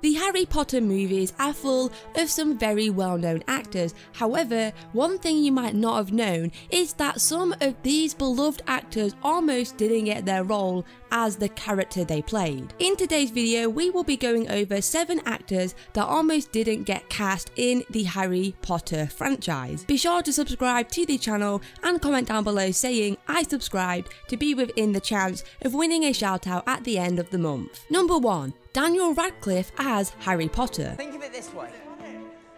The Harry Potter movies are full of some very well-known actors. However, one thing you might not have known is that some of these beloved actors almost didn't get their role as the character they played. In today's video, we will be going over 7 actors that almost didn't get cast in the Harry Potter franchise. Be sure to subscribe to the channel and comment down below saying I subscribed to be within the chance of winning a shout out at the end of the month. Number 1. Daniel Radcliffe as Harry Potter. Think of it this way.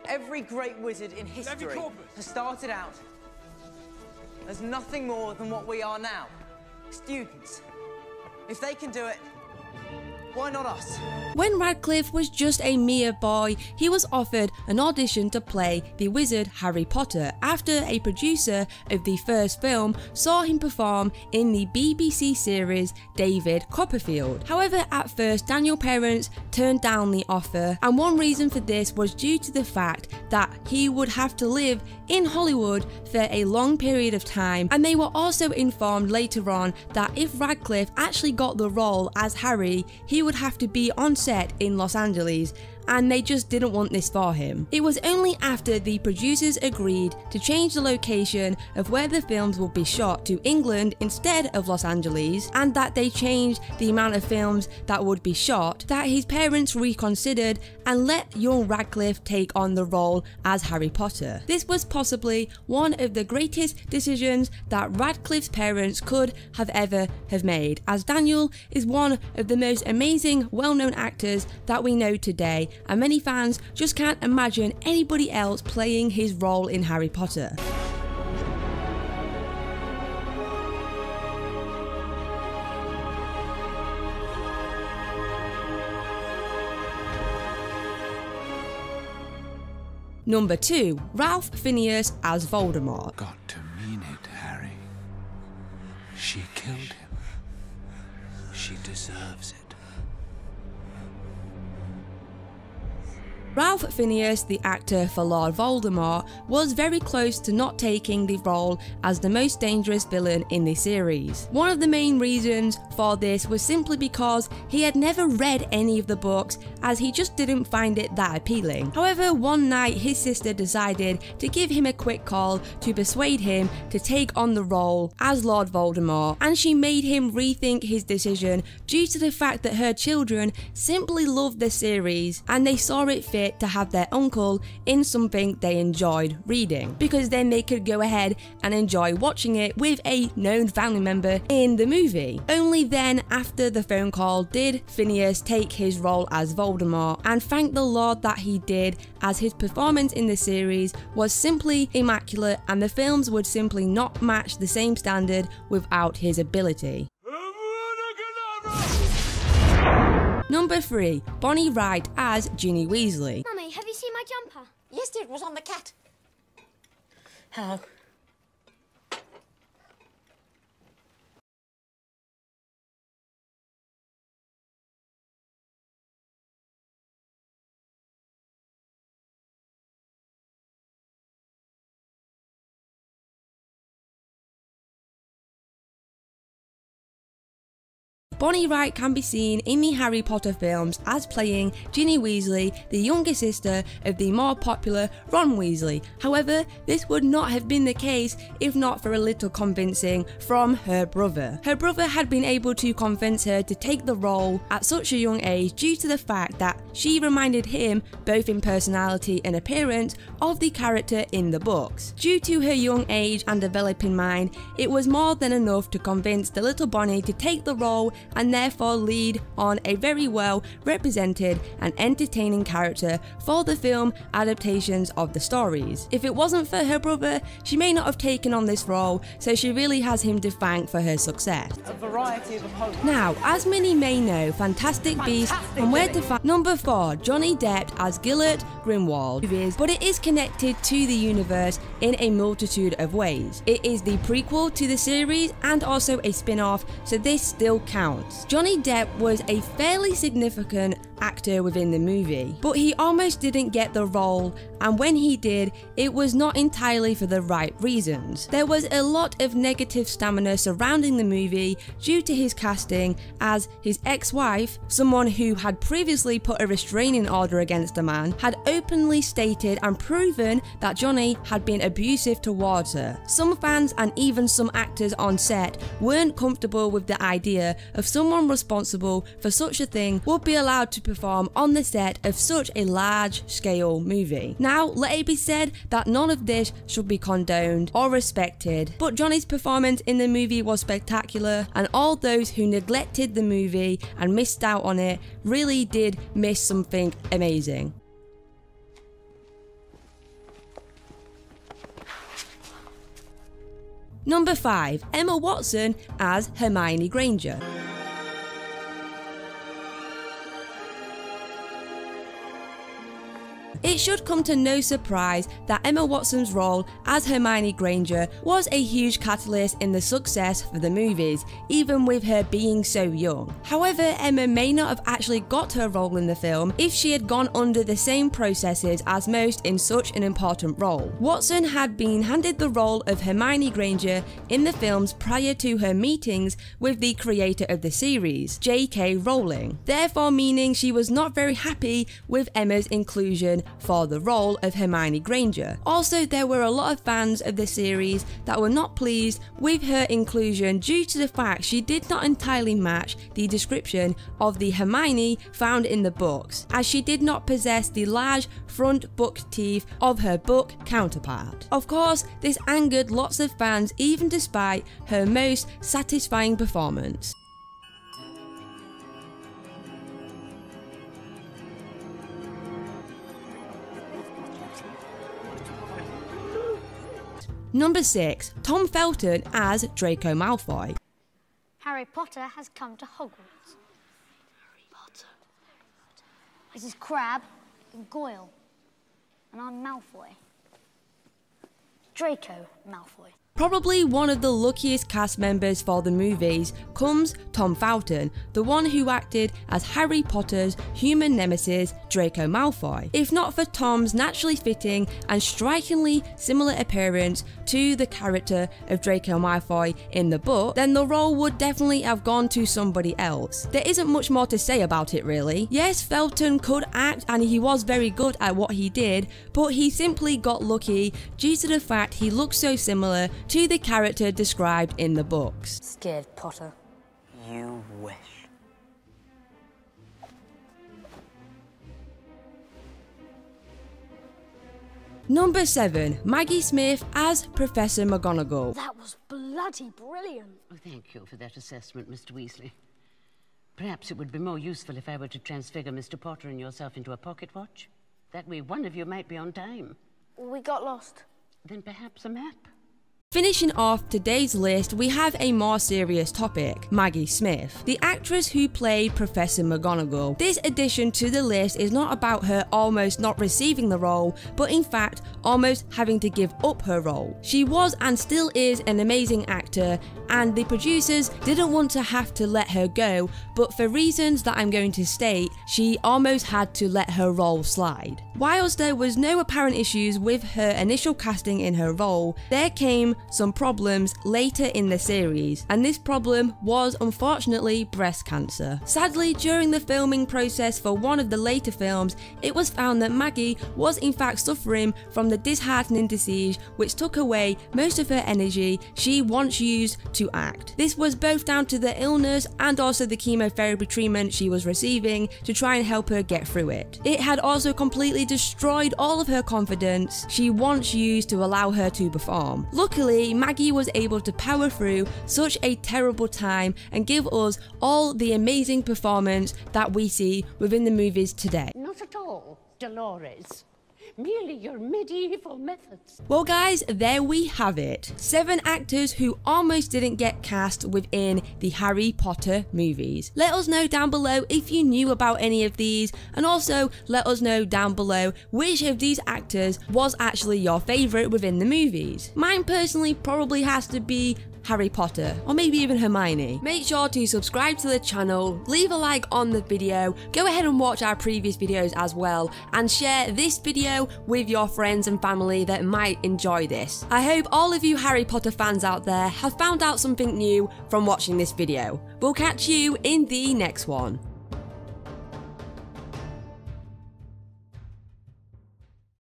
Every great wizard in history has started out as nothing more than what we are now. Students. If they can do it, why not us? When Radcliffe was just a mere boy, he was offered an audition to play the wizard Harry Potter after a producer of the first film saw him perform in the BBC series David Copperfield. However, at first Daniel's parents turned down the offer, and one reason for this was due to the fact that he would have to live in Hollywood for a long period of time, and they were also informed later on that if Radcliffe actually got the role as Harry, he would have to be on set in Los Angeles, and they just didn't want this for him. It was only after the producers agreed to change the location of where the films would be shot to England instead of Los Angeles, and that they changed the amount of films that would be shot, that his parents reconsidered and let young Radcliffe take on the role as Harry Potter. This was possibly one of the greatest decisions that Radcliffe's parents could have ever have made, as Daniel is one of the most amazing, well-known actors that we know today, and many fans just can't imagine anybody else playing his role in Harry Potter. Number 2. Ralph Fiennes as Voldemort. Got to mean it, Harry. She killed him. She deserves it. Ralph Fiennes, the actor for Lord Voldemort, was very close to not taking the role as the most dangerous villain in the series. One of the main reasons for this was simply because he had never read any of the books, as he just didn't find it that appealing. However, one night his sister decided to give him a quick call to persuade him to take on the role as Lord Voldemort, and she made him rethink his decision due to the fact that her children simply loved the series and they saw it fit to have their uncle in something they enjoyed reading, because then they could go ahead and enjoy watching it with a known family member in the movie. Only then, after the phone call, did Phineas take his role as Voldemort, and thank the Lord that he did, as his performance in the series was simply immaculate and the films would simply not match the same standard without his ability. Number 3. Bonnie Wright as Ginny Weasley. Mummy, have you seen my jumper? Yes, dear, it was on the cat. How? Bonnie Wright can be seen in the Harry Potter films as playing Ginny Weasley, the younger sister of the more popular Ron Weasley. However, this would not have been the case if not for a little convincing from her brother. Her brother had been able to convince her to take the role at such a young age due to the fact that she reminded him, both in personality and appearance, of the character in the books. Due to her young age and developing mind, it was more than enough to convince the little Bonnie to take the role and therefore lead on a very well represented and entertaining character for the film adaptations of the stories. If it wasn't for her brother, she may not have taken on this role, so she really has him to thank for her success. A variety of opponents. Now, as many may know, Fantastic Beasts and Where to Find. Number 4. Johnny Depp as Gellert Grindelwald, but it is connected to the universe in a multitude of ways. It is the prequel to the series and also a spin-off, so this still counts. awards. Johnny Depp was a fairly significant actor within the movie, but he almost didn't get the role, and when he did, it was not entirely for the right reasons. There was a lot of negative stamina surrounding the movie due to his casting, as his ex-wife, someone who had previously put a restraining order against the man, had openly stated and proven that Johnny had been abusive towards her. Some fans and even some actors on set weren't comfortable with the idea of someone responsible for such a thing would be allowed to perform on the set of such a large-scale movie. Now, let it be said that none of this should be condoned or respected, but Johnny's performance in the movie was spectacular, and all those who neglected the movie and missed out on it really did miss something amazing. Number 5. Emma Watson as Hermione Granger. It should come to no surprise that Emma Watson's role as Hermione Granger was a huge catalyst in the success for the movies, even with her being so young. However, Emma may not have actually got her role in the film if she had gone under the same processes as most in such an important role. Watson had been handed the role of Hermione Granger in the films prior to her meetings with the creator of the series, J.K. Rowling, therefore meaning she was not very happy with Emma's inclusion for the role of Hermione Granger. Also, there were a lot of fans of the series that were not pleased with her inclusion due to the fact she did not entirely match the description of the Hermione found in the books, as she did not possess the large front book teeth of her book counterpart. Of course, this angered lots of fans even despite her most satisfying performance. Number 6. Tom Felton as Draco Malfoy. Harry Potter has come to Hogwarts. Harry Potter. This is Crabbe and Goyle. And I'm Malfoy. Draco Malfoy. Probably one of the luckiest cast members for the movies comes Tom Felton, the one who acted as Harry Potter's human nemesis Draco Malfoy. If not for Tom's naturally fitting and strikingly similar appearance to the character of Draco Malfoy in the book, then the role would definitely have gone to somebody else. There isn't much more to say about it really. Yes, Felton could act and he was very good at what he did, but he simply got lucky due to the fact he looked so similar to the character described in the books. Scared, Potter? You wish. Number 7. Maggie Smith as Professor McGonagall. That was bloody brilliant. Oh, thank you for that assessment, Mr. Weasley. Perhaps it would be more useful if I were to transfigure Mr. Potter and yourself into a pocket watch. That way one of you might be on time. We got lost. Then perhaps a map. Finishing off today's list, we have a more serious topic, Maggie Smith, the actress who played Professor McGonagall. This addition to the list is not about her almost not receiving the role, but in fact almost having to give up her role. She was and still is an amazing actor, and the producers didn't want to have to let her go, but for reasons that I'm going to state, she almost had to let her role slide. Whilst there was no apparent issues with her initial casting in her role, there came some problems later in the series, and this problem was unfortunately breast cancer. Sadly, during the filming process for one of the later films, it was found that Maggie was in fact suffering from the disheartening disease which took away most of her energy she once used to act. This was both down to the illness and also the chemotherapy treatment she was receiving to try and help her get through it. It had also completely destroyed all of her confidence she once used to allow her to perform. Luckily, Maggie was able to power through such a terrible time and give us all the amazing performance that we see within the movies today. Not at all, Dolores. Merely your medieval methods. Well guys, there we have it. 7 actors who almost didn't get cast within the Harry Potter movies. Let us know down below if you knew about any of these, and also let us know down below which of these actors was actually your favourite within the movies. Mine personally probably has to be Harry Potter, or maybe even Hermione. Make sure to subscribe to the channel, leave a like on the video, go ahead and watch our previous videos as well, and share this video with your friends and family that might enjoy this. I hope all of you Harry Potter fans out there have found out something new from watching this video. We'll catch you in the next one.